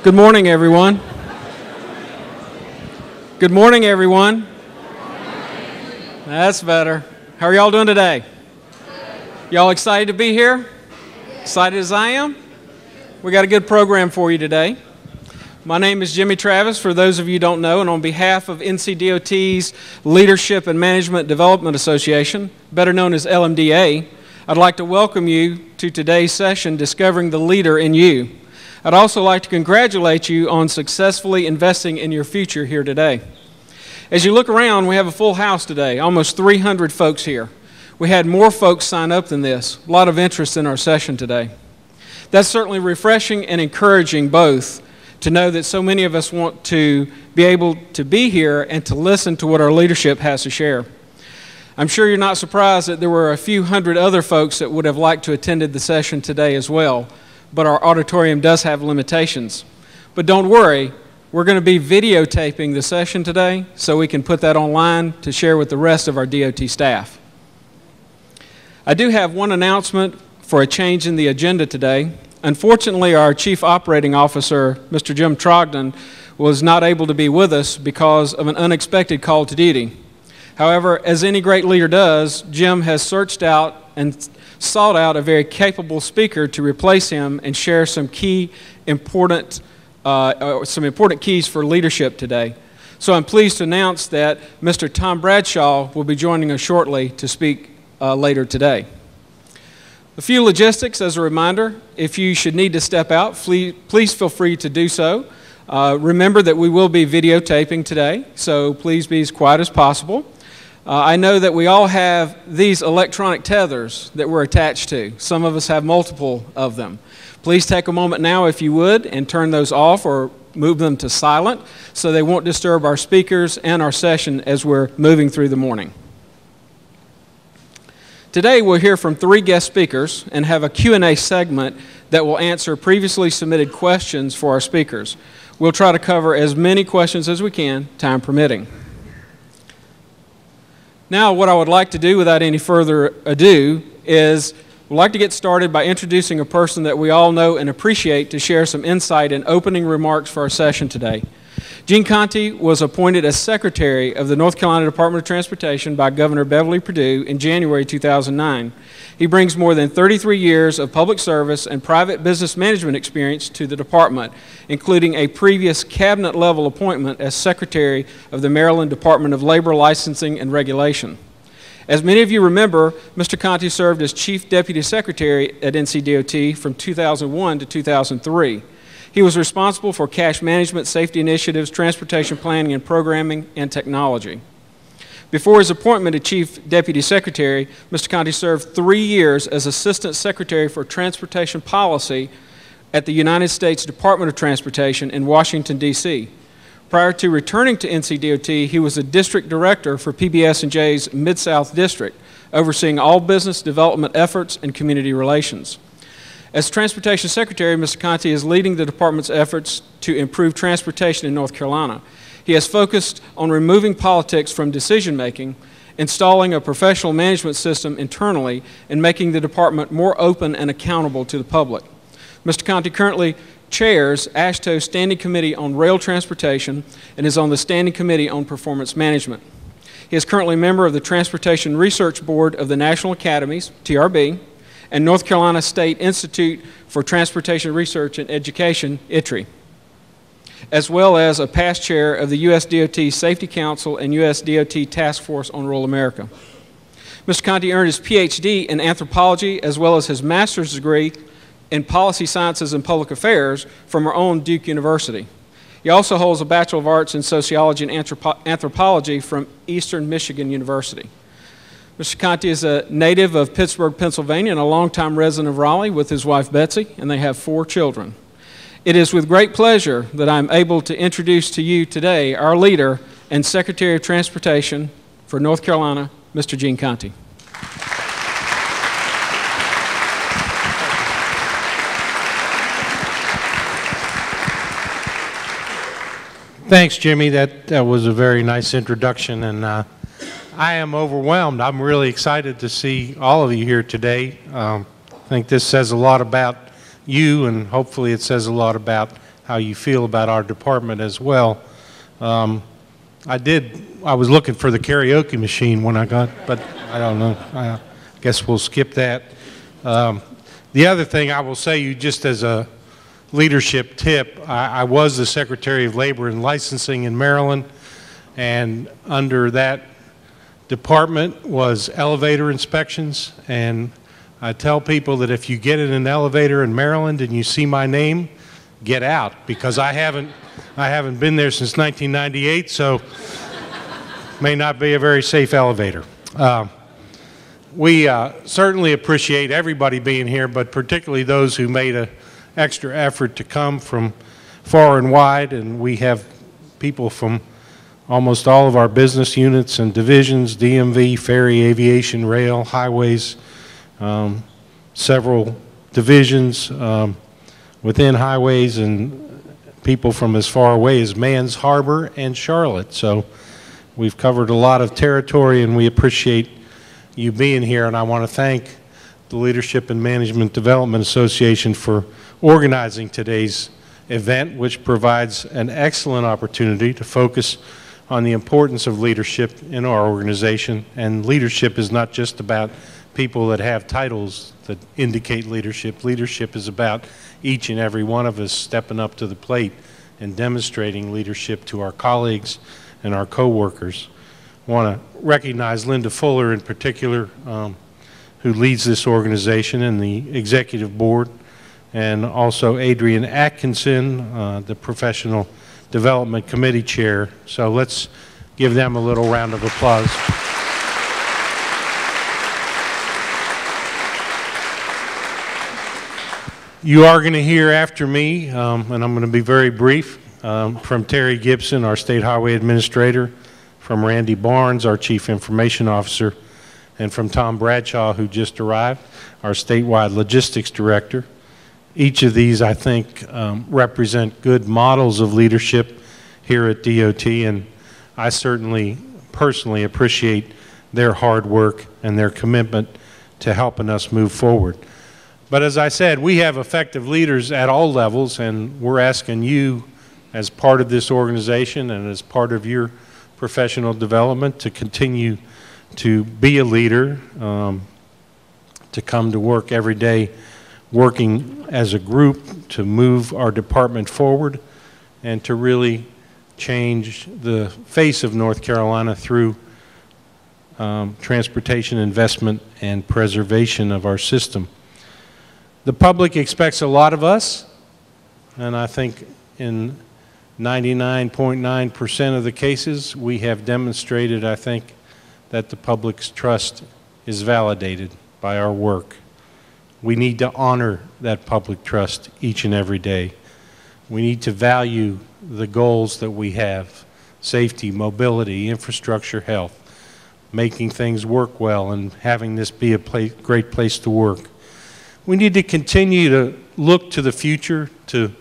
Good morning, everyone. Good morning, everyone. That's better. How are y'all doing today? Y'all excited to be here? Excited as I am? We got a good program for you today. My name is Jimmy Travis, for those of you who don't know, and on behalf of NCDOT's Leadership and Management Development Association, better known as LMDA, I'd like to welcome you to today's session, Discovering the Leader in You. I'd also like to congratulate you on successfully investing in your future here today. As you look around, we have a full house today, almost 300 folks here. We had more folks sign up than this, a lot of interest in our session today. That's certainly refreshing and encouraging both, to know that so many of us want to be able to be here and to listen to what our leadership has to share. I'm sure you're not surprised that there were a few hundred other folks that would have liked to attended the session today as well, but our auditorium does have limitations. But don't worry, we're going to be videotaping the session today so we can put that online to share with the rest of our DOT staff. I do have one announcement for a change in the agenda today. Unfortunately, our Chief Operating Officer, Mr. Jim Trogdon, was not able to be with us because of an unexpected call to duty. However, as any great leader does, Jim has searched out and sought out a very capable speaker to replace him and share some important keys for leadership today. So I'm pleased to announce that Mr. Tom Bradshaw will be joining us shortly to speak later today. A few logistics as a reminder. If you should need to step out, please feel free to do so. Remember that we will be videotaping today, so please be as quiet as possible. I know that we all have these electronic tethers that we're attached to. Some of us have multiple of them. Please take a moment now, if you would, and turn those off or move them to silent so they won't disturb our speakers and our session as we're moving through the morning. Today we'll hear from 3 guest speakers and have a Q&A segment that will answer previously submitted questions for our speakers. We'll try to cover as many questions as we can, time permitting. Now, what I would like to do without any further ado is we'd like to get started by introducing a person that we all know and appreciate to share some insight and opening remarks for our session today. Gene Conti was appointed as Secretary of the North Carolina Department of Transportation by Governor Beverly Perdue in January 2009. He brings more than 33 years of public service and private business management experience to the department, including a previous cabinet-level appointment as Secretary of the Maryland Department of Labor Licensing and Regulation. As many of you remember, Mr. Conti served as Chief Deputy Secretary at NCDOT from 2001 to 2003. He was responsible for cash management, safety initiatives, transportation planning and programming, and technology. Before his appointment to Chief Deputy Secretary, Mr. Conti served 3 years as Assistant Secretary for Transportation Policy at the United States Department of Transportation in Washington, D.C. Prior to returning to NCDOT, he was a District Director for PBS&J's Mid-South District, overseeing all business development efforts and community relations. As Transportation Secretary, Mr. Conti is leading the department's efforts to improve transportation in North Carolina. He has focused on removing politics from decision-making, installing a professional management system internally, and making the department more open and accountable to the public. Mr. Conti currently chairs AASHTO's Standing Committee on Rail Transportation and is on the Standing Committee on Performance Management. He is currently a member of the Transportation Research Board of the National Academies, TRB, and North Carolina State Institute for Transportation Research and Education, ITRI, as well as a past chair of the U.S. DOT Safety Council and U.S. DOT Task Force on Rural America. Mr. Conti earned his Ph.D. in anthropology as well as his master's degree in policy sciences and public affairs from our own Duke University. He also holds a Bachelor of Arts in sociology and anthropology from Eastern Michigan University. Mr. Conti is a native of Pittsburgh, Pennsylvania, and a longtime resident of Raleigh with his wife, Betsy, and they have 4 children. It is with great pleasure that I'm able to introduce to you today our leader and Secretary of Transportation for North Carolina, Mr. Gene Conti. Thanks, Jimmy. That was a very nice introduction, and I am overwhelmed. I'm really excited to see all of you here today. I think this says a lot about you, and hopefully it says a lot about how you feel about our department as well. I was looking for the karaoke machine when I got, but I don't know. I guess we'll skip that. The other thing I will say, you just as a leadership tip, I was the Secretary of Labor and Licensing in Maryland, and under that department was elevator inspections. And I tell people that if you get in an elevator in Maryland and you see my name, get out, because I haven't been there since 1998, so may not be a very safe elevator. We certainly appreciate everybody being here, but particularly those who made an extra effort to come from far and wide, and we have people from almost all of our business units and divisions: DMV, ferry, aviation, rail, highways, several divisions within highways, and people from as far away as Mans Harbor and Charlotte. So we've covered a lot of territory, and we appreciate you being here. And I want to thank the Leadership and Management Development Association for organizing today's event, which provides an excellent opportunity to focus on the importance of leadership in our organization. And leadership is not just about people that have titles that indicate leadership. Leadership is about each and every one of us stepping up to the plate and demonstrating leadership to our colleagues and our co-workers. I want to recognize Linda Fuller in particular, who leads this organization and the executive board, and also Adrian Atkinson, the Professional Development Committee Chair. So let's give them a little round of applause. You are going to hear after me, and I'm going to be very brief, from Terry Gibson, our State Highway Administrator, from Randy Barnes, our Chief Information Officer, and from Tom Bradshaw, who just arrived, our Statewide Logistics Director. Each of these, I think, represent good models of leadership here at DOT, and I certainly personally appreciate their hard work and their commitment to helping us move forward. But as I said, we have effective leaders at all levels, and we're asking you, as part of this organization and as part of your professional development, to continue to be a leader, to come to work every day working as a group to move our department forward and to really change the face of North Carolina through transportation investment and preservation of our system. The public expects a lot of us, and I think in 99.9% of the cases we have demonstrated, I think, that the public's trust is validated by our work. We need to honor that public trust each and every day. We need to value the goals that we have: safety, mobility, infrastructure, health, making things work well, and having this be a great place to work. We need to continue to look to the future, to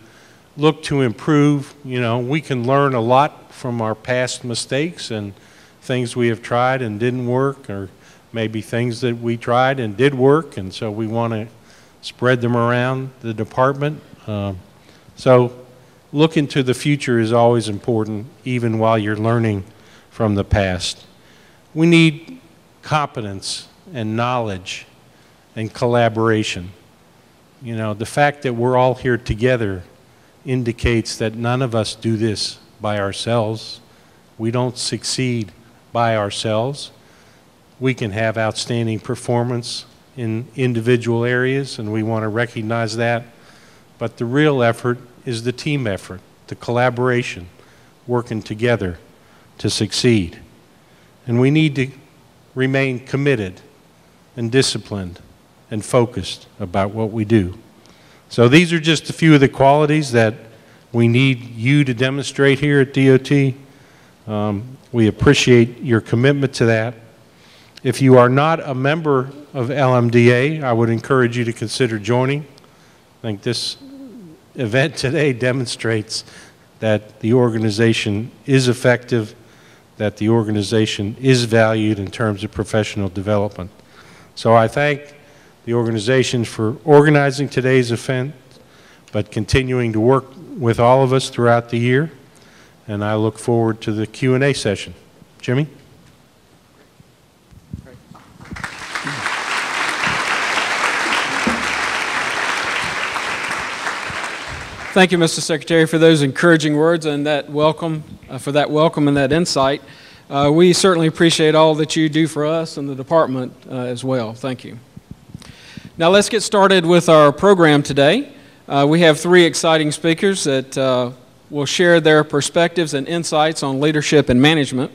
look to improve. You know, we can learn a lot from our past mistakes and things we have tried and didn't work, or maybe things that we tried and did work, and so we want to spread them around the department. So looking to the future is always important, even while you're learning from the past. We need competence and knowledge and collaboration. You know, the fact that we're all here together indicates that none of us do this by ourselves. We don't succeed by ourselves. We can have outstanding performance in individual areas, and we want to recognize that. But the real effort is the team effort, the collaboration, working together to succeed. And we need to remain committed and disciplined and focused about what we do. So these are just a few of the qualities that we need you to demonstrate here at DOT. We appreciate your commitment to that. If you are not a member of LMDA, I would encourage you to consider joining. I think this event today demonstrates that the organization is effective, that the organization is valued in terms of professional development. So I thank the organization for organizing today's event, but continuing to work with all of us throughout the year, and I look forward to the Q&A session. Jimmy? Thank you, Mr. Secretary, for those encouraging words and that welcome, and that insight. We certainly appreciate all that you do for us and the department as well. Thank you. Now let's get started with our program today. We have three exciting speakers that will share their perspectives and insights on leadership and management.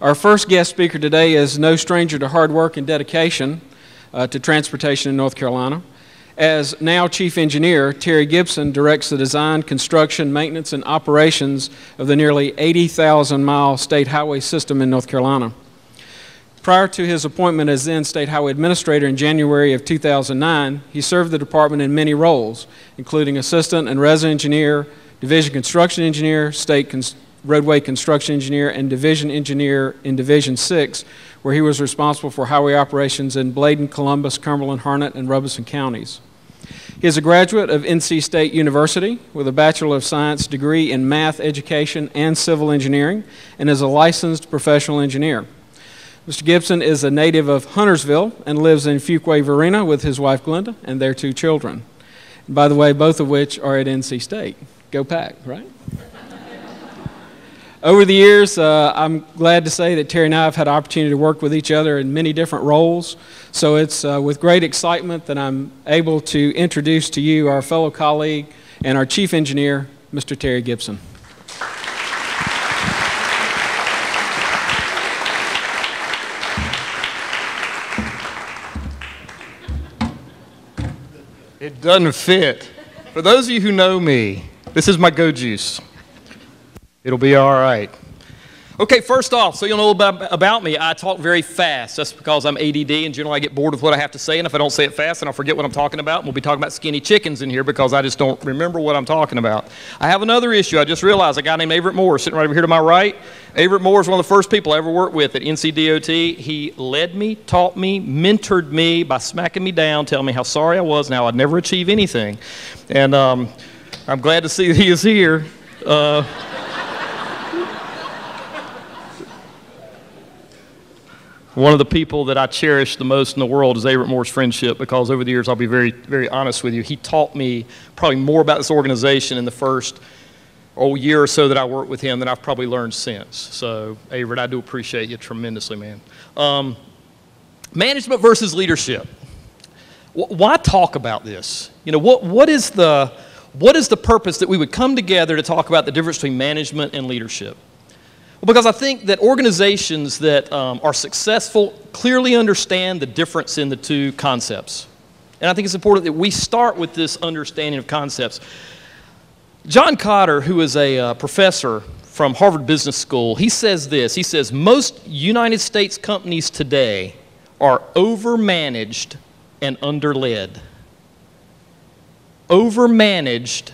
Our first guest speaker today is no stranger to hard work and dedication to transportation in North Carolina. As now Chief Engineer, Terry Gibson directs the design, construction, maintenance, and operations of the nearly 80,000-mile state highway system in North Carolina. Prior to his appointment as then State Highway Administrator in January of 2009, he served the department in many roles, including Assistant and Resident Engineer, Division Construction Engineer, State Roadway Construction Engineer, and Division Engineer in Division 6, where he was responsible for highway operations in Bladen, Columbus, Cumberland, Harnett, and Robeson counties. He is a graduate of NC State University with a Bachelor of Science degree in Math Education and Civil Engineering, and is a licensed professional engineer. Mr. Gibson is a native of Huntersville and lives in Fuquay, Varina with his wife Glenda and their two children. And by the way, both of which are at NC State. Go Pack, right? Over the years, I'm glad to say that Terry and I have had the opportunity to work with each other in many different roles. So it's with great excitement that I'm able to introduce to you our fellow colleague and our Chief Engineer, Mr. Terry Gibson. It doesn't fit. For those of you who know me, this is my go juice. It'll be all right. Okay, first off, so you'll know about me, I talk very fast. That's because I'm ADD, and generally I get bored with what I have to say, and if I don't say it fast, then I'll forget what I'm talking about, and we'll be talking about skinny chickens in here because I just don't remember what I'm talking about. I have another issue. I just realized a guy named Everett Moore sitting right over here to my right. Everett Moore is one of the first people I ever worked with at NCDOT. He led me, taught me, mentored me by smacking me down, telling me how sorry I was and how I'd never achieve anything. And I'm glad to see that he is here. One of the people that I cherish the most in the world is Everett Moore's friendship, because over the years, I'll be very, very honest with you, he taught me probably more about this organization in the first year or so that I worked with him than I've probably learned since. So, Everett, I do appreciate you tremendously, man. Management versus leadership. Why talk about this? You know, what is the purpose that we would come together to talk about the difference between management and leadership? Well, because I think that organizations that are successful clearly understand the difference in the two concepts. And I think it's important that we start with this understanding of concepts. John Cotter, who is a professor from Harvard Business School, he says this. He says, most United States companies today are overmanaged and underled. Overmanaged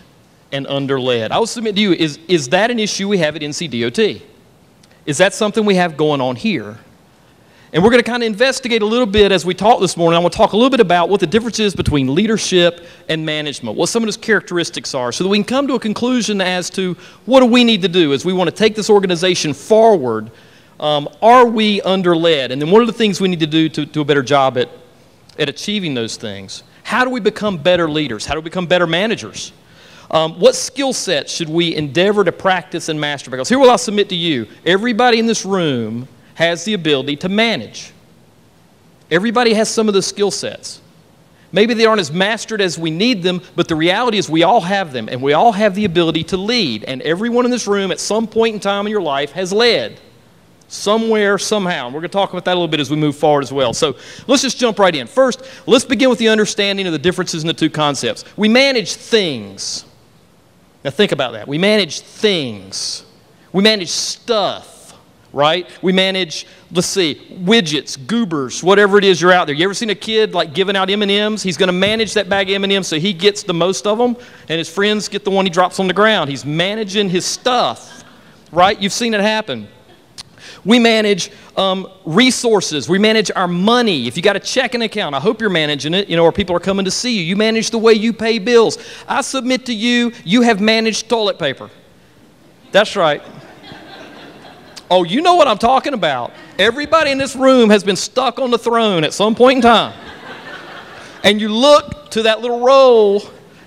and underled. I will submit to you, is that an issue we have at NCDOT? Is that something we have going on here? And we're going to kind of investigate a little bit as we talk this morning. I want to talk a little bit about what the difference is between leadership and management, what some of those characteristics are, so that we can come to a conclusion as to what do we need to do as we want to take this organization forward. Are we underled? And then what are the things we need to do to do a better job at achieving those things? How do we become better leaders? How do we become better managers? What skill sets should we endeavor to practice and master? Because here will I submit to you, everybody in this room has the ability to manage. Everybody has some of those skill sets. Maybe they aren't as mastered as we need them, but the reality is we all have them, and we all have the ability to lead. And everyone in this room at some point in time in your life has led. Somewhere, somehow. And we're going to talk about that a little bit as we move forward as well. So let's just jump right in. First, let's begin with the understanding of the differences in the two concepts. We manage things. Now think about that. We manage things. We manage stuff, right? We manage, let's see, widgets, goobers, whatever it is you're out there. You ever seen a kid like giving out M&Ms? He's going to manage that bag of M&Ms so he gets the most of them, and his friends get the one he drops on the ground. He's managing his stuff, right? You've seen it happen. We manage resources. We manage our money. If you got a checking account, I hope you're managing it, or people are coming to see you. You manage the way you pay bills. I submit to you, you have managed toilet paper. That's right. Oh, you know what I'm talking about. Everybody in this room has been stuck on the throne at some point in time. And you look to that little roll,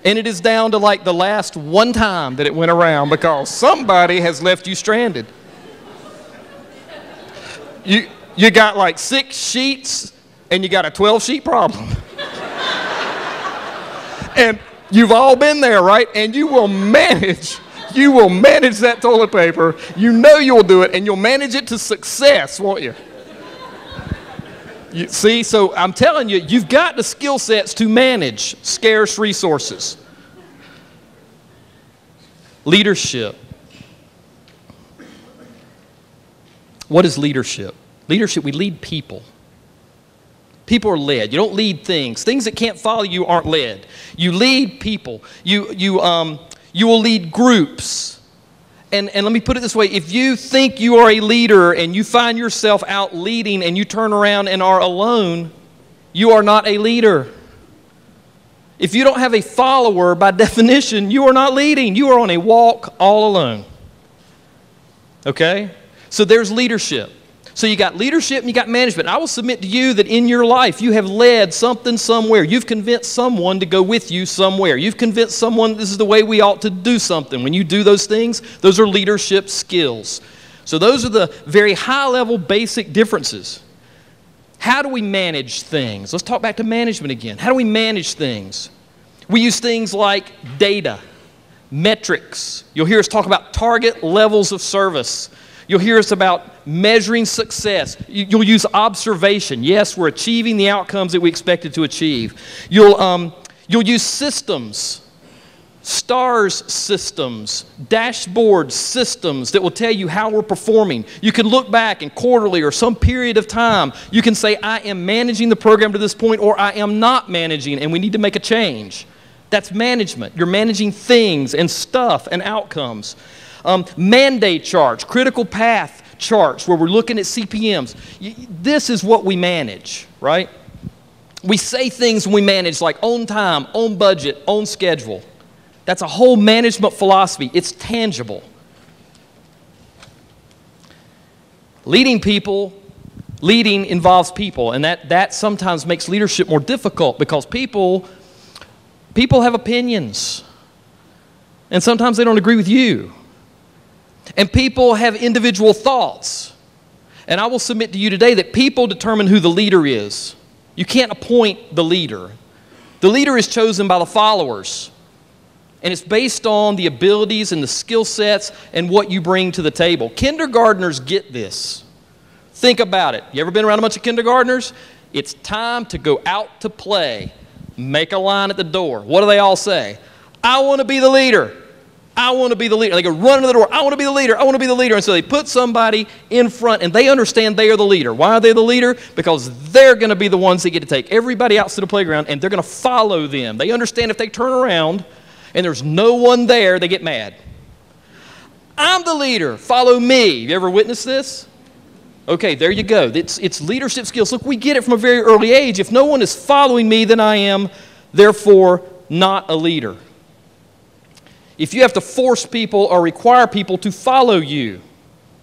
and it is down to like the last one time that it went around because somebody has left you stranded. You got like 6 sheets, and you got a 12-sheet problem. And you've all been there, right? And you will manage that toilet paper. You know you'll do it, and you'll manage it to success, won't you? You see, so I'm telling you, you've got the skill sets to manage scarce resources. Leadership. What is leadership? Leadership, we lead people. People are led. You don't lead things. Things that can't follow you aren't led. You lead people. You will lead groups. And let me put it this way. If you think you are a leader and you find yourself out leading and you turn around and are alone, you are not a leader. If you don't have a follower, by definition, you are not leading. You are on a walk all alone. Okay? So there's leadership. So you got leadership and you got management. I will submit to you that in your life you have led something somewhere. You've convinced someone to go with you somewhere. You've convinced someone this is the way we ought to do something. When you do those things, those are leadership skills. So those are the very high-level basic differences. How do we manage things? Let's talk back to management again. How do we manage things? We use things like data, metrics. You'll hear us talk about target levels of service. You'll hear us about measuring success. You'll use observation. Yes, we're achieving the outcomes that we expected to achieve. You'll use systems, stars systems, dashboard systems that will tell you how we're performing. You can look back in quarterly or some period of time. You can say, I am managing the program to this point, or I am not managing, and we need to make a change. That's management. You're managing things and stuff and outcomes. Mandate charts, critical path charts where we're looking at CPMs. This is what we manage, right? We say things when we manage like on time, on budget, on schedule. That's a whole management philosophy. It's tangible. Leading involves people, and that sometimes makes leadership more difficult because people have opinions, and sometimes they don't agree with you. And people have individual thoughts. And I will submit to you today that people determine who the leader is. You can't appoint the leader. The leader is chosen by the followers. And it's based on the abilities and the skill sets and what you bring to the table. Kindergartners get this. Think about it. You ever been around a bunch of kindergartners? It's time to go out to play. Make a line at the door. What do they all say? I want to be the leader. I want to be the leader. They go run to the door. I want to be the leader. I want to be the leader. And so they put somebody in front, and they understand they are the leader. Why are they the leader? Because they're going to be the ones that get to take everybody out to the playground, and they're going to follow them. They understand if they turn around and there's no one there, they get mad. I'm the leader. Follow me. You ever witnessed this? Okay, there you go. It's leadership skills. Look, we get it from a very early age. If no one is following me, then I am, therefore, not a leader. If you have to force people or require people to follow you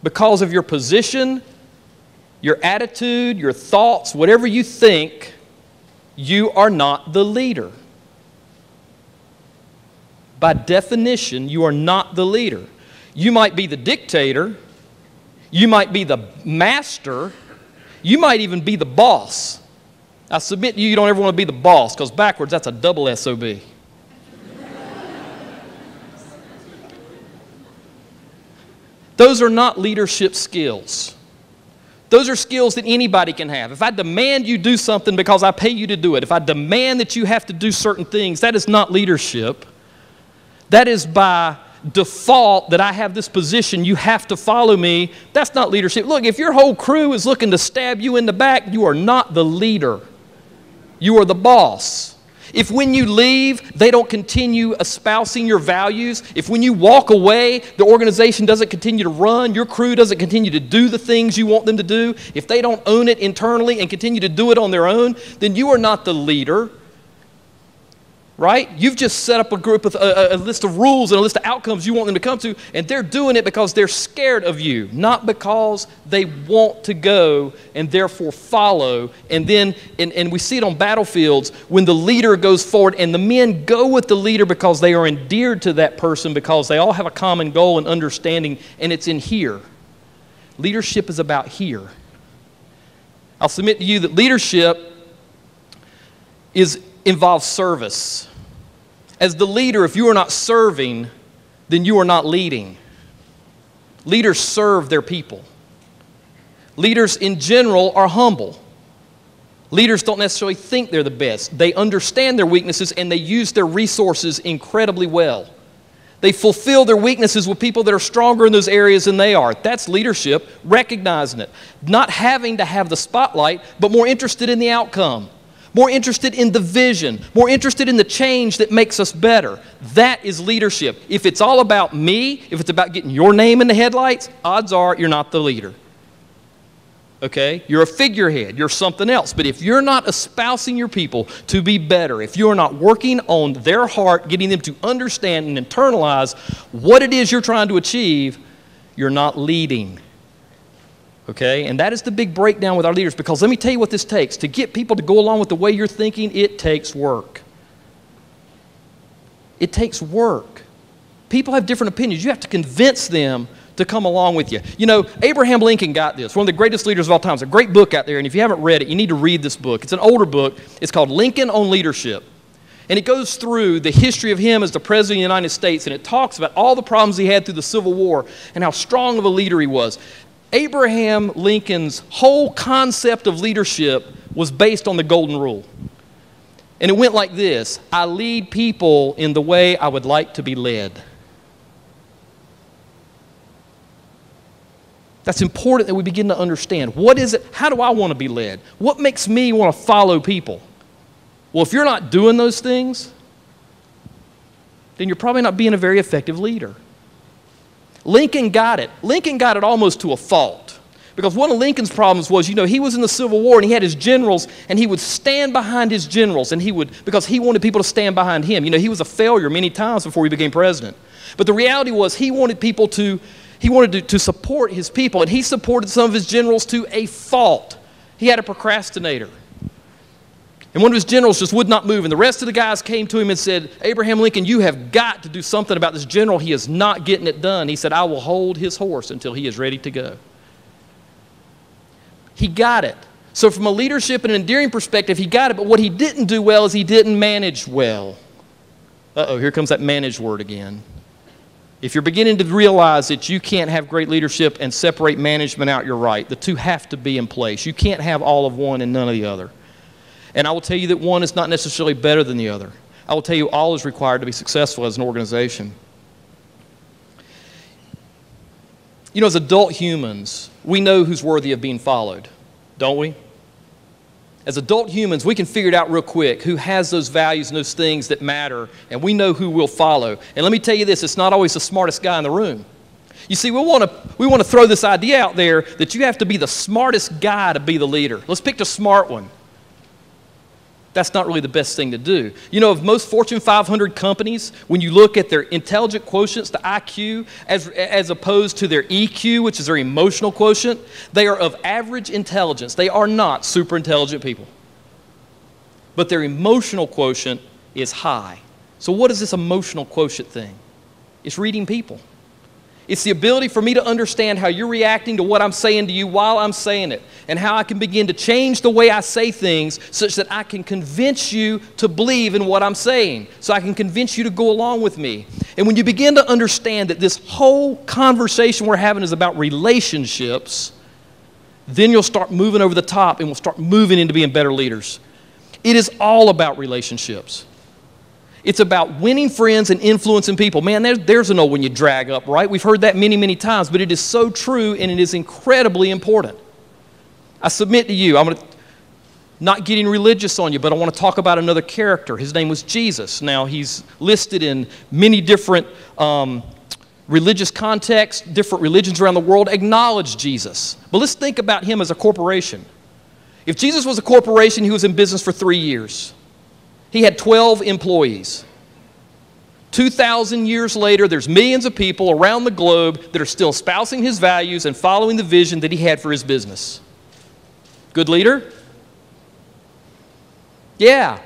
because of your position, your attitude, your thoughts, whatever you think, you are not the leader. By definition, you are not the leader. You might be the dictator. You might be the master. You might even be the boss. I submit to you, you don't ever want to be the boss because backwards, that's a double SOB. Those are not leadership skills. Those are skills that anybody can have. If I demand you do something because I pay you to do it, if I demand that you have to do certain things, that is not leadership. That is by default that I have this position, you have to follow me. That's not leadership. Look, if your whole crew is looking to stab you in the back, you are not the leader. You are the boss. If when you leave, they don't continue espousing your values, if when you walk away, the organization doesn't continue to run, your crew doesn't continue to do the things you want them to do, if they don't own it internally and continue to do it on their own, then you are not the leader. Right? You've just set up a group with a list of rules and a list of outcomes you want them to come to, and they're doing it because they're scared of you, not because they want to go and therefore follow. And then, and we see it on battlefields, when the leader goes forward and the men go with the leader because they are endeared to that person, because they all have a common goal and understanding, and it's in here. Leadership is about here. I'll submit to you that leadership involves service. As the leader, if you are not serving, then you are not leading. Leaders serve their people. Leaders in general are humble. Leaders don't necessarily think they're the best. They understand their weaknesses and they use their resources incredibly well. They fulfill their weaknesses with people that are stronger in those areas than they are. That's leadership, recognizing it. Not having to have the spotlight, but more interested in the outcome. More interested in the vision, more interested in the change that makes us better. That is leadership. If it's all about me, if it's about getting your name in the headlights, odds are you're not the leader. Okay? You're a figurehead. You're something else. But if you're not espousing your people to be better, if you're not working on their heart, getting them to understand and internalize what it is you're trying to achieve, you're not leading. Okay, and that is the big breakdown with our leaders, because let me tell you what this takes. To get people to go along with the way you're thinking, it takes work. It takes work. People have different opinions. You have to convince them to come along with you. You know, Abraham Lincoln got this, one of the greatest leaders of all time. It's a great book out there, and if you haven't read it, you need to read this book. It's an older book. It's called Lincoln on Leadership. And it goes through the history of him as the President of the United States, and it talks about all the problems he had through the Civil War and how strong of a leader he was. Abraham Lincoln's whole concept of leadership was based on the Golden Rule. And it went like this: I lead people in the way I would like to be led. That's important that we begin to understand. What is it? How do I want to be led? What makes me want to follow people? Well, if you're not doing those things, then you're probably not being a very effective leader. Lincoln got it. Lincoln got it almost to a fault. Because one of Lincoln's problems was, you know, he was in the Civil War and he had his generals, and he would stand behind his generals, and because he wanted people to stand behind him. You know, he was a failure many times before he became president. But the reality was he wanted people to support his people, and he supported some of his generals to a fault. He had a procrastinator. And one of his generals just would not move. And the rest of the guys came to him and said, Abraham Lincoln, you have got to do something about this general. He is not getting it done. He said, I will hold his horse until he is ready to go. He got it. So from a leadership and an endearing perspective, he got it. But what he didn't do well is he didn't manage well. Uh-oh, here comes that manage word again. If you're beginning to realize that you can't have great leadership and separate management out, you're right. The two have to be in place. You can't have all of one and none of the other. And I will tell you that one is not necessarily better than the other. I will tell you all is required to be successful as an organization. You know, as adult humans, we know who's worthy of being followed, don't we? As adult humans, we can figure it out real quick who has those values and those things that matter, and we know who we'll follow. And let me tell you this, it's not always the smartest guy in the room. You see, we want to throw this idea out there that you have to be the smartest guy to be the leader. Let's pick the smart one. That's not really the best thing to do. You know, of most Fortune 500 companies, when you look at their intelligent quotients, the IQ, as opposed to their EQ, which is their emotional quotient, they are of average intelligence. They are not super intelligent people. But their emotional quotient is high. So what is this emotional quotient thing? It's reading people. It's the ability for me to understand how you're reacting to what I'm saying to you while I'm saying it, and how I can begin to change the way I say things such that I can convince you to believe in what I'm saying, so I can convince you to go along with me. And when you begin to understand that this whole conversation we're having is about relationships, then you'll start moving over the top and we'll start moving into being better leaders. It is all about relationships. It's about winning friends and influencing people. Man, there's an old one you drag up, right? We've heard that many, many times, but it is so true and it is incredibly important. I submit to you, not getting religious on you, but I want to talk about another character. His name was Jesus. Now, he's listed in many different religious contexts, different religions around the world acknowledge Jesus. But let's think about him as a corporation. If Jesus was a corporation, he was in business for 3 years. He had 12 employees. 2,000 years later, there's millions of people around the globe that are still espousing his values and following the vision that he had for his business. Good leader? Yeah,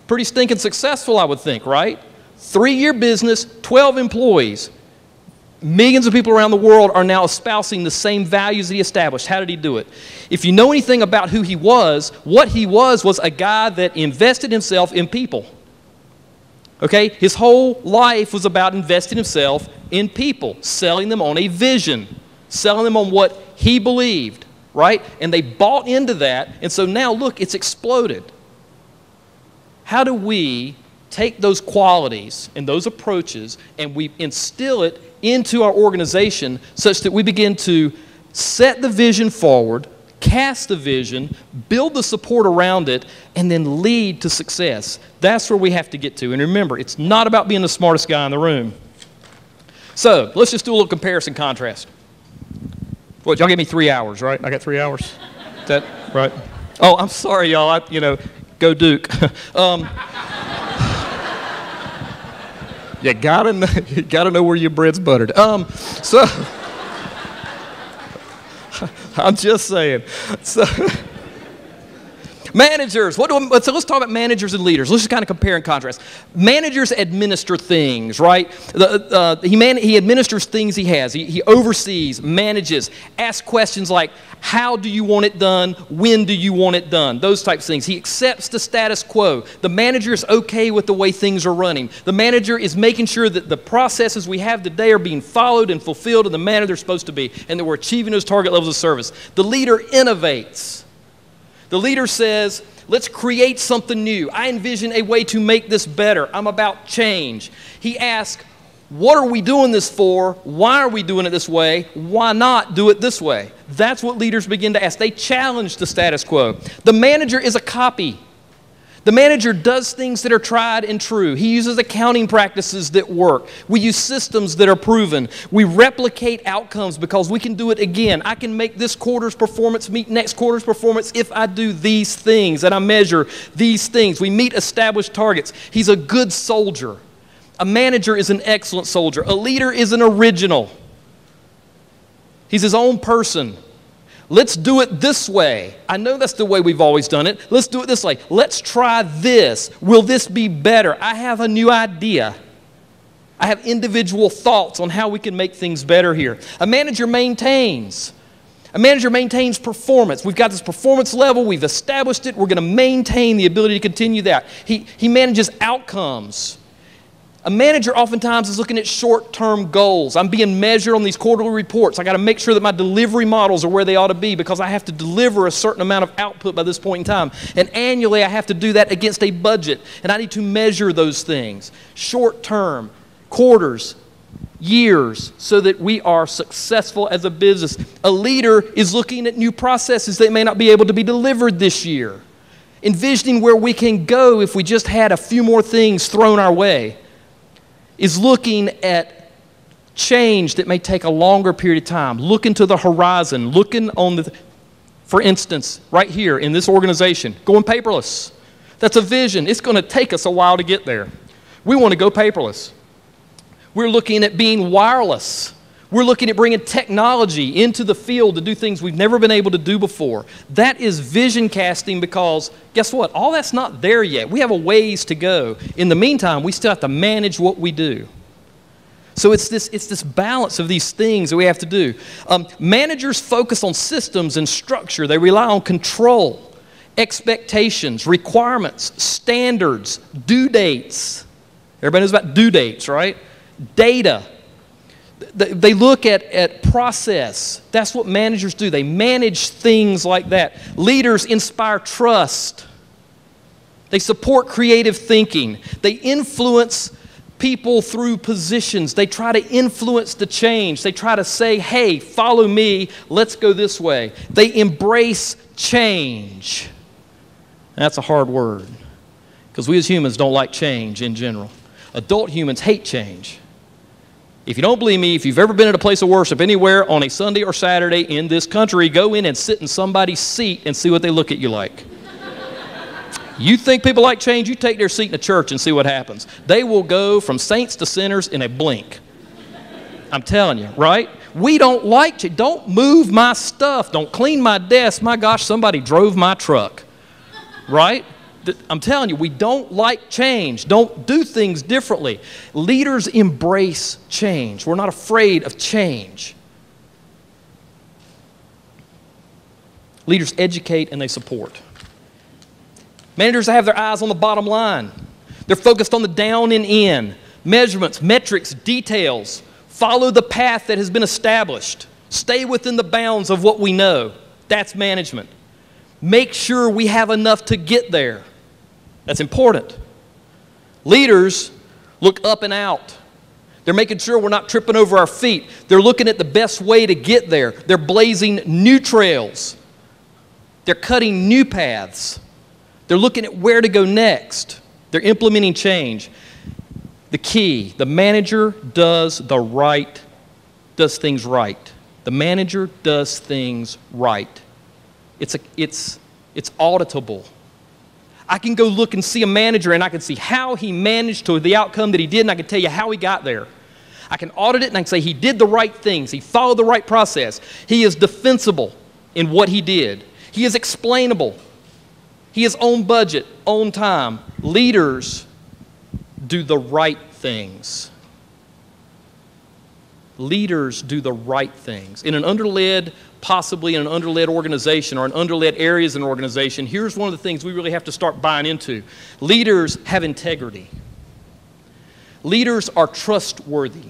pretty stinking successful, I would think, right? 3-year business, 12 employees. Millions of people around the world are now espousing the same values that he established. How did he do it? If you know anything about who he was, what he was a guy that invested himself in people. Okay? His whole life was about investing himself in people, selling them on a vision, selling them on what he believed, right? And they bought into that, and so now, look, it's exploded. How do we take those qualities and those approaches and we instill it into our organization such that we begin to set the vision forward, cast the vision, build the support around it, and then lead to success? That's where we have to get to. And remember, it's not about being the smartest guy in the room. So let's just do a little comparison contrast. What, y'all gave me 3 hours, right? I got 3 hours? Is that right? Oh, I'm sorry, y'all. Go Duke. You gotta know where your bread's buttered. So I'm just saying. So managers. So let's talk about managers and leaders. Let's just kind of compare and contrast. Managers administer things, right? He administers things he has. He oversees, manages, asks questions like, how do you want it done? When do you want it done? Those types of things. He accepts the status quo. The manager is okay with the way things are running. The manager is making sure that the processes we have today are being followed and fulfilled in the manner they're supposed to be, and that we're achieving those target levels of service. The leader innovates. The leader says, let's create something new. I envision a way to make this better. I'm about change. He asks, what are we doing this for? Why are we doing it this way? Why not do it this way? That's what leaders begin to ask. They challenge the status quo. The manager is a copy. The manager does things that are tried and true. He uses accounting practices that work. We use systems that are proven. We replicate outcomes because we can do it again. I can make this quarter's performance meet next quarter's performance if I do these things and I measure these things. We meet established targets. He's a good soldier. A manager is an excellent soldier. A leader is an original. He's his own person. Let's do it this way. I know that's the way we've always done it. Let's do it this way. Let's try this. Will this be better? I have a new idea. I have individual thoughts on how we can make things better here. A manager maintains. A manager maintains performance. We've got this performance level. We've established it. We're going to maintain the ability to continue that. He manages outcomes. A manager oftentimes is looking at short-term goals. I'm being measured on these quarterly reports. I got to make sure that my delivery models are where they ought to be because I have to deliver a certain amount of output by this point in time. And annually I have to do that against a budget. And I need to measure those things. Short-term, quarters, years, so that we are successful as a business. A leader is looking at new processes that may not be able to be delivered this year. Envisioning where we can go if we just had a few more things thrown our way. Is looking at change that may take a longer period of time, looking to the horizon, looking on for instance, right here in this organization, going paperless. That's a vision. It's going to take us a while to get there. We want to go paperless. We're looking at being wireless. We're looking at bringing technology into the field to do things we've never been able to do before. That is vision casting because, guess what? All that's not there yet. We have a ways to go. In the meantime, we still have to manage what we do. So it's this balance of these things that we have to do. Managers focus on systems and structure. They rely on control, expectations, requirements, standards, due dates. Everybody knows about due dates, right? Data. They look at process. That's what managers do. They manage things like that. Leaders inspire trust. They support creative thinking. They influence people through positions. They try to influence the change. They try to say, hey, follow me. Let's go this way. They embrace change. That's a hard word, because we as humans don't like change in general. Adult humans hate change. If you don't believe me, if you've ever been at a place of worship anywhere on a Sunday or Saturday in this country, go in and sit in somebody's seat and see what they look at you like. You think people like change? You take their seat in a church and see what happens. They will go from saints to sinners in a blink. I'm telling you, right? We don't like change. Don't move my stuff. Don't clean my desk. My gosh, somebody drove my truck, right? I'm telling you, we don't like change. Don't do things differently. Leaders embrace change. We're not afraid of change. Leaders educate and they support. Managers have their eyes on the bottom line. They're focused on the down and in. Measurements, metrics, details. Follow the path that has been established. Stay within the bounds of what we know. That's management. Make sure we have enough to get there. That's important. Leaders look up and out. They're making sure we're not tripping over our feet. They're looking at the best way to get there. They're blazing new trails. They're cutting new paths. They're looking at where to go next. They're implementing change. The key, the manager does things right. The manager does things right. It's auditable. I can go look and see a manager and I can see how he managed to the outcome that he did, and I can tell you how he got there. I can audit it and I can say he did the right things. He followed the right process. He is defensible in what he did. He is explainable. He is on budget, on time. Leaders do the right things. Leaders do the right things. In an underled, possibly in an underled organization or an underled areas in an organization, here's one of the things we really have to start buying into. Leaders have integrity. Leaders are trustworthy.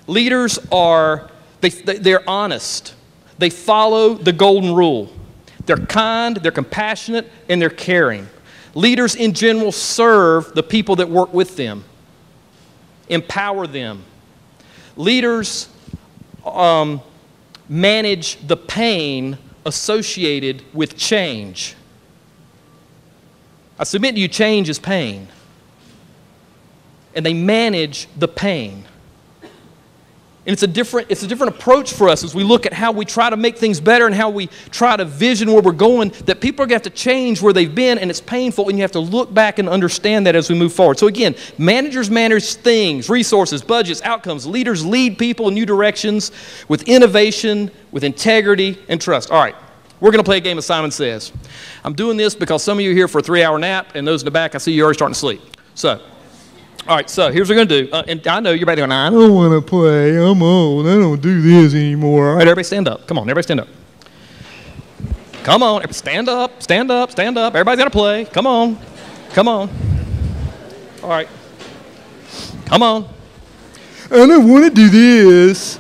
Leaders are, they're honest. They follow the golden rule. They're kind, they're compassionate, and they're caring. Leaders in general serve the people that work with them, empower them. Leaders manage the pain associated with change. I submit to you, change is pain. And they manage the pain. And it's a different approach for us as we look at how we try to make things better and how we try to vision where we're going, that people are going to have to change where they've been, and it's painful, and you have to look back and understand that as we move forward. So again, managers manage things, resources, budgets, outcomes. Leaders lead people in new directions with innovation, with integrity, and trust. All right, we're going to play a game of Simon Says. I'm doing this because some of you are here for a 3-hour nap, and those in the back, I see you already starting to sleep. So, all right, so here's what we're going to do. And I know you're about to go, I don't want to play. I'm old. I don't do this anymore. All right, everybody stand up. Come on, everybody stand up. Come on, stand up, stand up, stand up. Everybody's got to play. Come on. Come on. All right. Come on. I don't want to do this.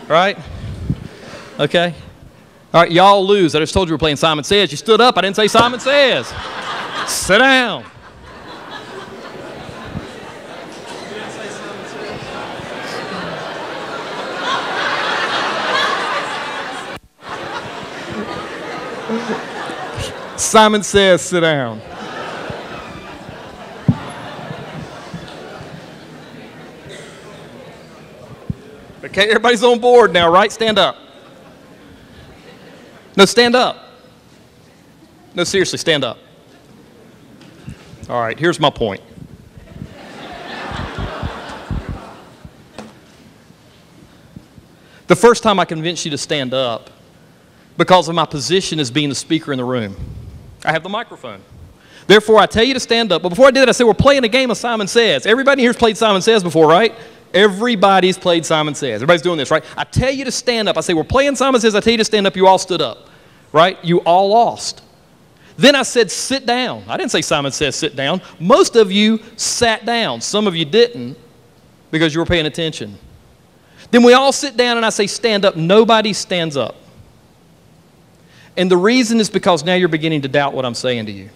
All right. Okay. All right, y'all lose. I just told you we're playing Simon Says. You stood up. I didn't say Simon Says. Sit down. Simon Says, sit down. Okay, everybody's on board now, right? Stand up. No, stand up. No, seriously, stand up. All right, here's my point. The first time I convinced you to stand up, because of my position as being the speaker in the room, I have the microphone. Therefore, I tell you to stand up. But before I did that, I said, we're playing a game of Simon Says. Everybody here's played Simon Says before, right? Everybody's played Simon Says. Everybody's doing this, right? I tell you to stand up. I say, we're playing Simon Says. I tell you to stand up. You all stood up, right? You all lost. Then I said, sit down. I didn't say Simon Says, sit down. Most of you sat down. Some of you didn't because you were paying attention. Then we all sit down and I say, stand up. Nobody stands up. And the reason is because now you're beginning to doubt what I'm saying to you.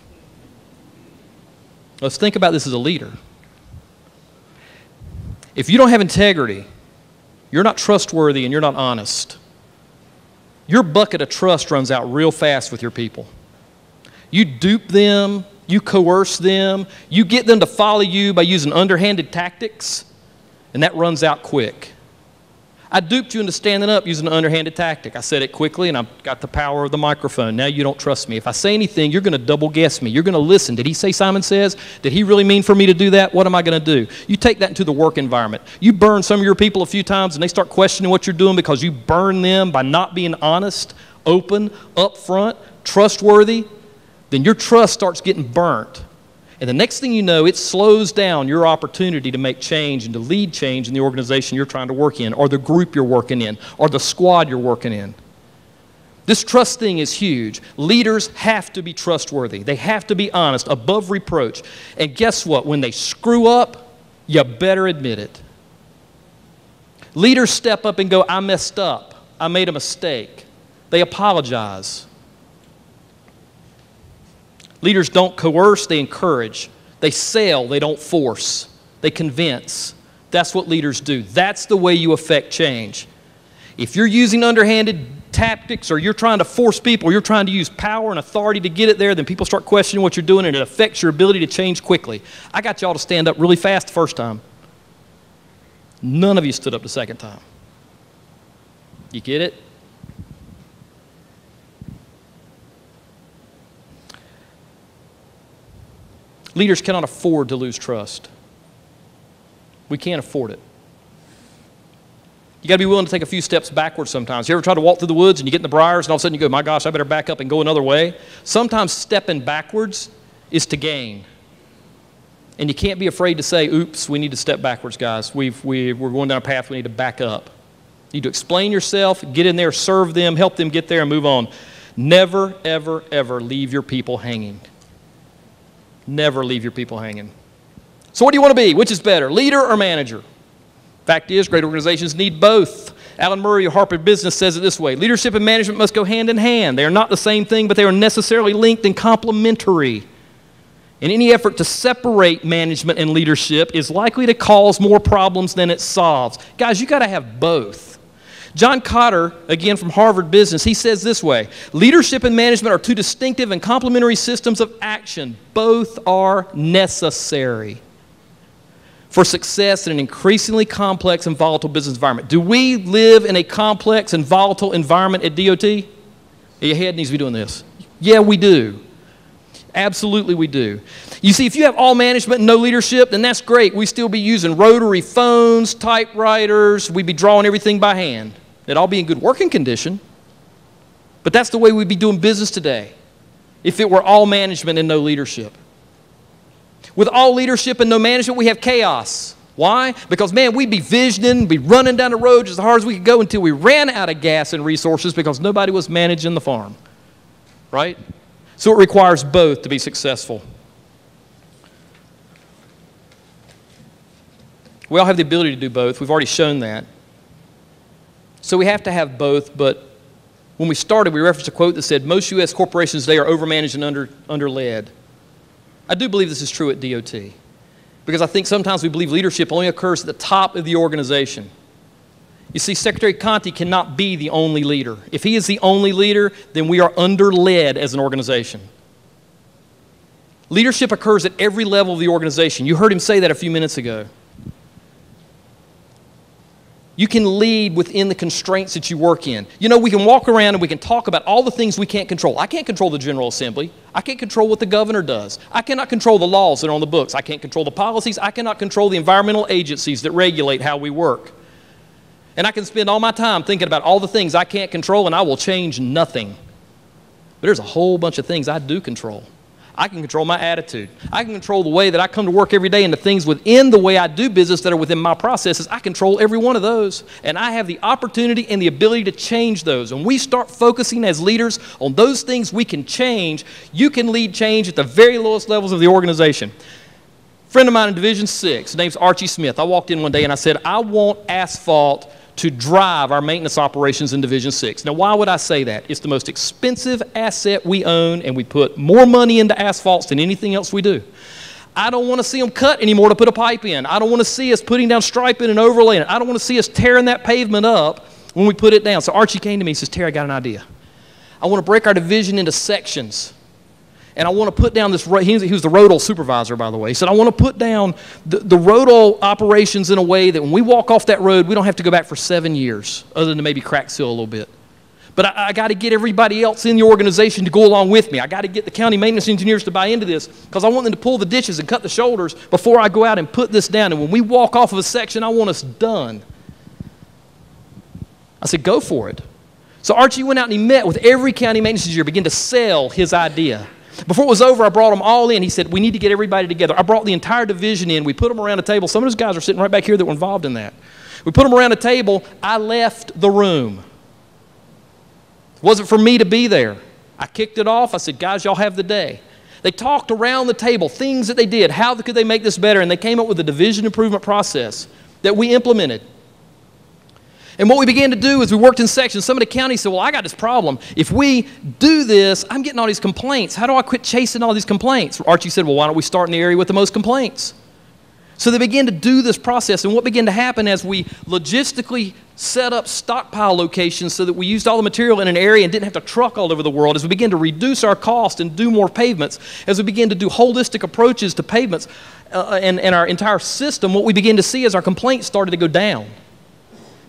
Let's think about this as a leader. If you don't have integrity, you're not trustworthy and you're not honest, your bucket of trust runs out real fast with your people. You dupe them, you coerce them, you get them to follow you by using underhanded tactics, and that runs out quick. I duped you into standing up using an underhanded tactic. I said it quickly, and I've got the power of the microphone. Now you don't trust me. If I say anything, you're going to double guess me. You're going to listen. Did he say Simon Says? Did he really mean for me to do that? What am I going to do? You take that into the work environment. You burn some of your people a few times, and they start questioning what you're doing because you burn them by not being honest, open, upfront, trustworthy. Then your trust starts getting burnt. And the next thing you know, it slows down your opportunity to make change and to lead change in the organization you're trying to work in, or the group you're working in, or the squad you're working in. This trust thing is huge. Leaders have to be trustworthy. They have to be honest, above reproach. And guess what? When they screw up, you better admit it. Leaders step up and go, I messed up. I made a mistake. They apologize. Leaders don't coerce, they encourage. They sell, they don't force. They convince. That's what leaders do. That's the way you affect change. If you're using underhanded tactics, or you're trying to force people, or you're trying to use power and authority to get it there, then people start questioning what you're doing, and it affects your ability to change quickly. I got y'all to stand up really fast the first time. None of you stood up the second time. You get it? Leaders cannot afford to lose trust. We can't afford it. You got to be willing to take a few steps backwards sometimes. You ever try to walk through the woods and you get in the briars and all of a sudden you go, my gosh, I better back up and go another way? Sometimes stepping backwards is to gain. And you can't be afraid to say, oops, we need to step backwards, guys. We're going down a path, we need to back up. You need to explain yourself, get in there, serve them, help them get there, and move on. Never, ever, ever leave your people hanging. Never leave your people hanging. So what do you want to be? Which is better, leader or manager? Fact is, great organizations need both. Alan Murray of Harvard Business says it this way: leadership and management must go hand in hand. They are not the same thing, but they are necessarily linked and complementary. And any effort to separate management and leadership is likely to cause more problems than it solves. Guys, you got to have both. John Cotter, again from Harvard Business, he says this way: leadership and management are two distinctive and complementary systems of action. Both are necessary for success in an increasingly complex and volatile business environment. Do we live in a complex and volatile environment at DOT? Your head needs to be doing this. Yeah, we do. Absolutely we do. You see, if you have all management and no leadership, then that's great. We'd still be using rotary phones, typewriters. We'd be drawing everything by hand. It'd all be in good working condition. But that's the way we'd be doing business today if it were all management and no leadership. With all leadership and no management, we have chaos. Why? Because, man, we'd be visioning, be running down the road as hard as we could go until we ran out of gas and resources because nobody was managing the farm. Right? So it requires both to be successful. We all have the ability to do both. We've already shown that. So we have to have both, but when we started, we referenced a quote that said, most U.S. corporations today are overmanaged and under-led. I do believe this is true at DOT, because I think sometimes we believe leadership only occurs at the top of the organization. You see, Secretary Conti cannot be the only leader. If he is the only leader, then we are under-led as an organization. Leadership occurs at every level of the organization. You heard him say that a few minutes ago. You can lead within the constraints that you work in. You know, we can walk around and we can talk about all the things we can't control. I can't control the General Assembly. I can't control what the governor does. I cannot control the laws that are on the books. I can't control the policies. I cannot control the environmental agencies that regulate how we work. And I can spend all my time thinking about all the things I can't control, and I will change nothing. But there's a whole bunch of things I do control. I can control my attitude. I can control the way that I come to work every day, and the things within the way I do business that are within my processes. I control every one of those. And I have the opportunity and the ability to change those. When we start focusing as leaders on those things we can change, you can lead change at the very lowest levels of the organization. A friend of mine in Division 6, his name's Archie Smith. I walked in one day and I said, I want asphalt to drive our maintenance operations in Division 6. Now, why would I say that? It's the most expensive asset we own, and we put more money into asphalts than anything else we do. I don't want to see them cut anymore to put a pipe in. I don't want to see us putting down striping and overlaying it. I don't want to see us tearing that pavement up when we put it down. So Archie came to me and says, Terry, I got an idea. I want to break our division into sections. And I want to put down this, he was the road oil supervisor, by the way. He said, I want to put down the road oil operations in a way that when we walk off that road, we don't have to go back for 7 years, other than to maybe crack seal a little bit. But I got to get everybody else in the organization to go along with me. I got to get the county maintenance engineers to buy into this because I want them to pull the ditches and cut the shoulders before I go out and put this down. And when we walk off of a section, I want us done. I said, go for it. So Archie went out and he met with every county maintenance engineer, began to sell his idea. Before it was over, I brought them all in. He said, we need to get everybody together. I brought the entire division in. We put them around a table. Some of those guys are sitting right back here that were involved in that. We put them around a table. I left the room. It wasn't for me to be there. I kicked it off. I said, guys, y'all have the day. They talked around the table, things that they did, how could they make this better, and they came up with a division improvement process that we implemented. And what we began to do is we worked in sections. Some of the counties said, well, I got this problem. If we do this, I'm getting all these complaints. How do I quit chasing all these complaints? Archie said, well, why don't we start in the area with the most complaints? So they began to do this process. And what began to happen as we logistically set up stockpile locations so that we used all the material in an area and didn't have to truck all over the world, as we began to reduce our cost and do more pavements, as we began to do holistic approaches to pavements and our entire system, what we began to see is our complaints started to go down.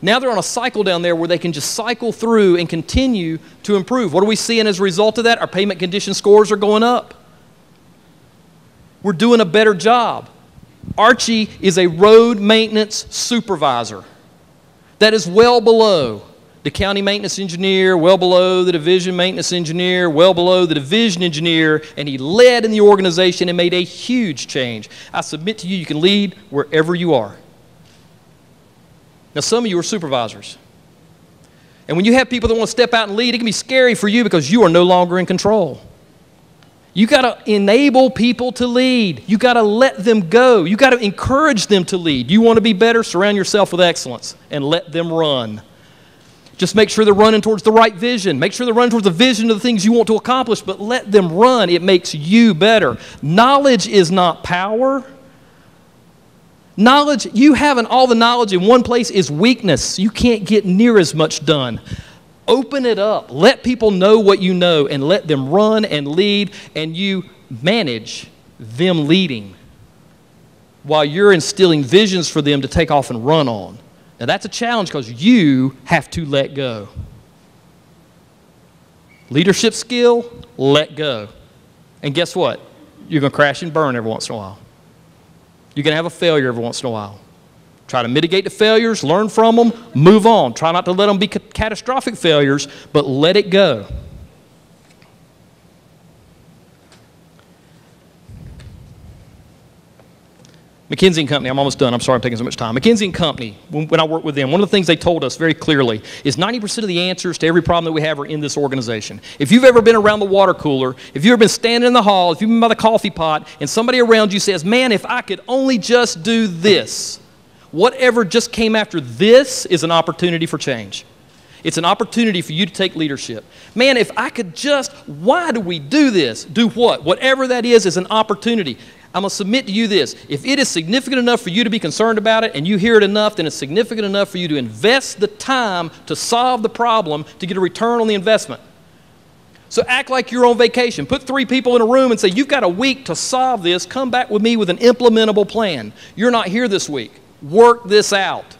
Now they're on a cycle down there where they can just cycle through and continue to improve. What are we seeing as a result of that? Our pavement condition scores are going up. We're doing a better job. Archie is a road maintenance supervisor. That is well below the county maintenance engineer, well below the division maintenance engineer, well below the division engineer, and he led in the organization and made a huge change. I submit to you, you can lead wherever you are. Now, some of you are supervisors. And when you have people that want to step out and lead, it can be scary for you because you are no longer in control. You got to enable people to lead. You got to let them go. You got to encourage them to lead. You want to be better? Surround yourself with excellence and let them run. Just make sure they're running towards the right vision. Make sure they're running towards the vision of the things you want to accomplish, but let them run. It makes you better. Knowledge is not power. Knowledge, you having all the knowledge in one place is weakness. You can't get near as much done. Open it up. Let people know what you know and let them run and lead, and you manage them leading while you're instilling visions for them to take off and run on. Now that's a challenge because you have to let go. Leadership skill, let go. And guess what? You're going to crash and burn every once in a while. You're going to have a failure every once in a while. Try to mitigate the failures, learn from them, move on. Try not to let them be catastrophic failures, but let it go. McKinsey & Company, I'm almost done. I'm sorry I'm taking so much time. McKinsey & Company, when I worked with them, one of the things they told us very clearly is 90% of the answers to every problem that we have are in this organization. If you've ever been around the water cooler, if you've ever been standing in the hall, if you've been by the coffee pot, and somebody around you says, man, if I could only just do this, whatever just came after this is an opportunity for change. It's an opportunity for you to take leadership. Man, if I could just, why do we do this? Do what? Whatever that is an opportunity. I'm going to submit to you this. If it is significant enough for you to be concerned about it and you hear it enough, then it's significant enough for you to invest the time to solve the problem to get a return on the investment. So act like you're on vacation. Put 3 people in a room and say, you've got a week to solve this. Come back with me with an implementable plan. You're not here this week. Work this out.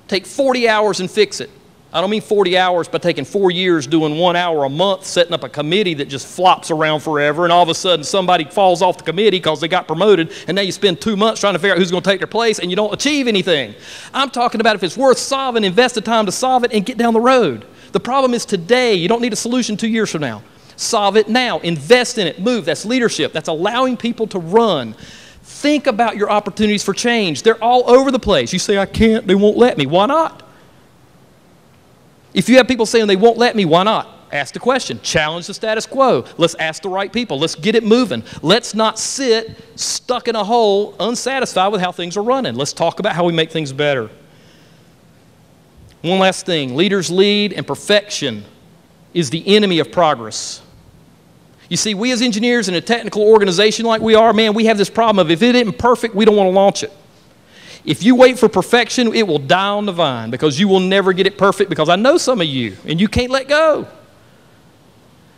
Take 40 hours and fix it. I don't mean 40 hours by taking 4 years doing 1 hour a month, setting up a committee that just flops around forever, and all of a sudden somebody falls off the committee because they got promoted, and now you spend 2 months trying to figure out who's going to take their place, and you don't achieve anything. I'm talking about if it's worth solving, invest the time to solve it and get down the road. The problem is today. You don't need a solution 2 years from now. Solve it now. Invest in it. Move. That's leadership. That's allowing people to run. Think about your opportunities for change. They're all over the place. You say, I can't, they won't let me. Why not? If you have people saying they won't let me, why not? Ask the question. Challenge the status quo. Let's ask the right people. Let's get it moving. Let's not sit stuck in a hole, unsatisfied with how things are running. Let's talk about how we make things better. One last thing. Leaders lead, and perfection is the enemy of progress. You see, we as engineers in a technical organization like we are, man, we have this problem of if it isn't perfect, we don't want to launch it. If you wait for perfection, it will die on the vine because you will never get it perfect, because I know some of you, and you can't let go.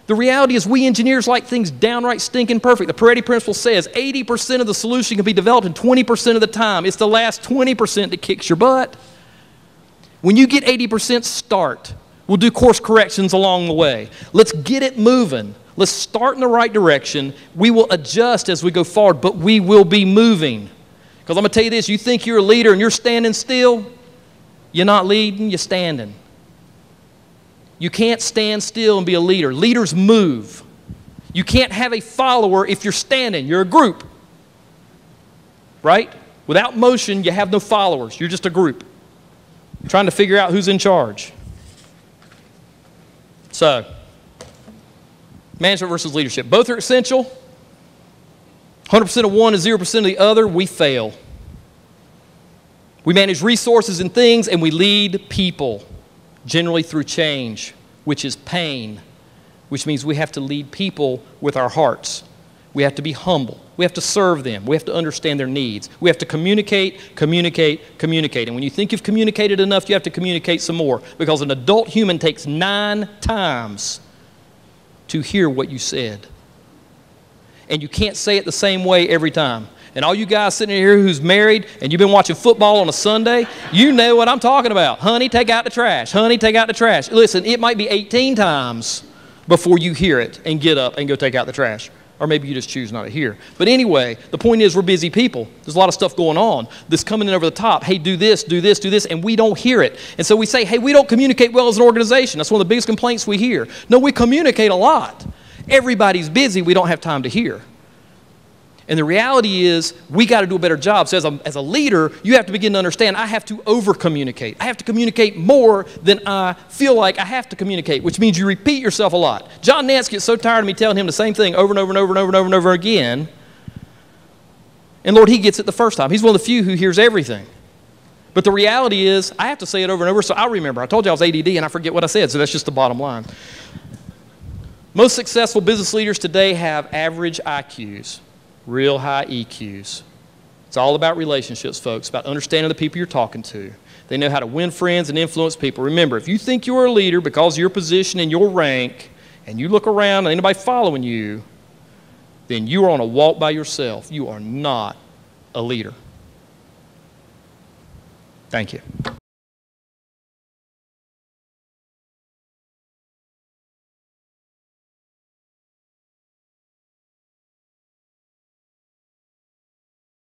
The reality is we engineers like things downright stinking perfect. The Pareto principle says 80% of the solution can be developed in 20% of the time. It's the last 20% that kicks your butt. When you get 80%, start. We'll do course corrections along the way. Let's get it moving. Let's start in the right direction. We will adjust as we go forward, but we will be moving. Because I'm going to tell you this, you think you're a leader and you're standing still, you're not leading, you're standing. You can't stand still and be a leader. Leaders move. You can't have a follower if you're standing. You're a group. Right? Without motion, you have no followers. You're just a group. Trying to figure out who's in charge. So, management versus leadership. Both are essential. 100% of one and 0% of the other, we fail. We manage resources and things, and we lead people, generally through change, which is pain, which means we have to lead people with our hearts. We have to be humble. We have to serve them. We have to understand their needs. We have to communicate, communicate, communicate. And when you think you've communicated enough, you have to communicate some more, because an adult human takes 9 times to hear what you said. And you can't say it the same way every time. And all you guys sitting here who's married and you've been watching football on a Sunday, you know what I'm talking about. Honey, take out the trash. Honey, take out the trash. Listen, it might be 18 times before you hear it and get up and go take out the trash. Or maybe you just choose not to hear. But anyway, the point is we're busy people. There's a lot of stuff going on that's coming in over the top. Hey, do this, do this, do this, and we don't hear it. And so we say, hey, we don't communicate well as an organization. That's one of the biggest complaints we hear. No, we communicate a lot. Everybody's busy. We don't have time to hear. And the reality is we got to do a better job. So as a leader, you have to begin to understand I have to over-communicate. I have to communicate more than I feel like I have to communicate, which means you repeat yourself a lot. John Nance gets so tired of me telling him the same thing over and over and over and over and over and over again. And Lord, he gets it the first time. He's one of the few who hears everything. But the reality is I have to say it over and over so I'll remember. I told you I was ADD and I forget what I said, so that's just the bottom line. Most successful business leaders today have average IQs. Real high EQs. It's all about relationships, folks, about understanding the people you're talking to. They know how to win friends and influence people. Remember, if you think you're a leader because of your position and your rank, and you look around and ain't nobody following you, then you are on a walk by yourself. You are not a leader. Thank you.